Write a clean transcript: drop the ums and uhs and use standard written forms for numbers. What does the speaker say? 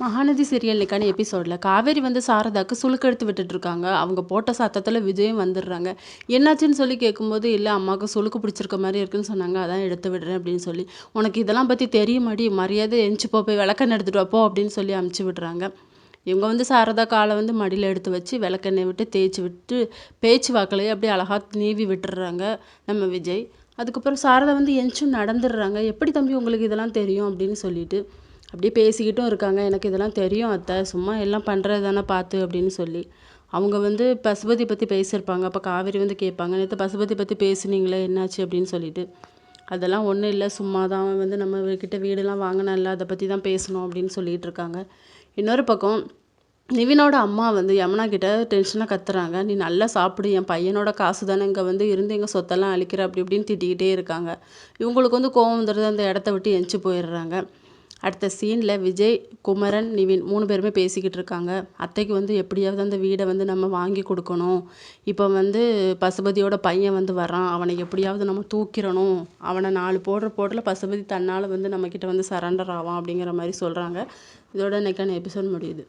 Mahanadi serial இன்னைக்கான எபிசோடில் காவேரி வந்து சாரதாக்கு சுளுக்கு எடுத்து விட்டுட்டு இருக்காங்க. அவங்க போட்ட சத்தத்தில் விஜயும் வந்துடுறாங்க. என்னாச்சுன்னு சொல்லி கேட்கும்போது, இல்லை அம்மாவுக்கு சுளுக்கு பிடிச்சிருக்க மாதிரி இருக்குன்னு சொன்னாங்க, அதான் எடுத்து விடுறேன் அப்படின்னு சொல்லி. உனக்கு இதெல்லாம் பற்றி தெரியுமாடி, மரியாதை எஞ்சி போய் விளக்கெண்ணெய் எடுத்துகிட்டு வாப்போ அப்படின்னு சொல்லி அமுச்சு விடுறாங்க. இவங்க வந்து சாரதா காலை வந்து மடியில் எடுத்து வச்சு விளக்கெண்ணெய் விட்டு தேய்ச்சி விட்டு பேச்சு வாக்கலையே அப்படியே அழகாக நீவி விட்டுடுறாங்க நம்ம விஜய். அதுக்கப்புறம் சாரதா வந்து எஞ்சும் நடந்துடுறாங்க. எப்படி தம்பி உங்களுக்கு இதெல்லாம் தெரியும் அப்படின்னு சொல்லிட்டு அப்படியே பேசிக்கிட்டும் இருக்காங்க. எனக்கு இதெல்லாம் தெரியும் அத்தை, சும்மா எல்லாம் பண்ணுறது தானே பார்த்து அப்படின்னு சொல்லி. அவங்க வந்து பசுபதி பற்றி பேசியிருப்பாங்க. அப்போ காவேரி வந்து கேட்பாங்க, நேற்று பசுபதி பற்றி பேசுனீங்களே என்னாச்சு அப்படின்னு சொல்லிட்டு. அதெல்லாம் ஒன்றும் இல்லை, சும்மா தான் அவன் வந்து நம்ம கிட்ட வீடெல்லாம் வாங்கினால அதை பற்றி தான் பேசணும் அப்படின்னு சொல்லிட்டு இருக்காங்க. இன்னொரு பக்கம் நிவினோட அம்மா வந்து யமுனா கிட்ட டென்ஷனாக கத்துறாங்க. நீ நல்லா சாப்பிடு, என் பையனோட காசு தானே இங்கே வந்து இருந்து எங்கள் சொத்தெல்லாம் அழிக்கிற அப்படி இப்படின்னு திட்டிக்கிட்டே இருக்காங்க. இவங்களுக்கு வந்து கோவம் வந்துடுது, அந்த இடத்த விட்டு எஞ்சி போயிடுறாங்க. அடுத்த சீனில் விஜய், குமரன், நிவின் 3 பேருமே பேசிக்கிட்டு இருக்காங்க. அத்தைக்கு வந்து எப்படியாவது அந்த வீடை வந்து நம்ம வாங்கி கொடுக்கணும். இப்போ வந்து பசுபதியோட பையன் வந்து வரான், அவனை எப்படியாவது நம்ம தூக்கிடணும். அவனை 4 போடுறல பசுபதி தன்னால் வந்து நம்மக்கிட்ட வந்து சரண்டர் ஆவான் அப்படிங்கிற மாதிரி சொல்கிறாங்க. இதோட இன்னைக்கான எபிசோட் முடியுது.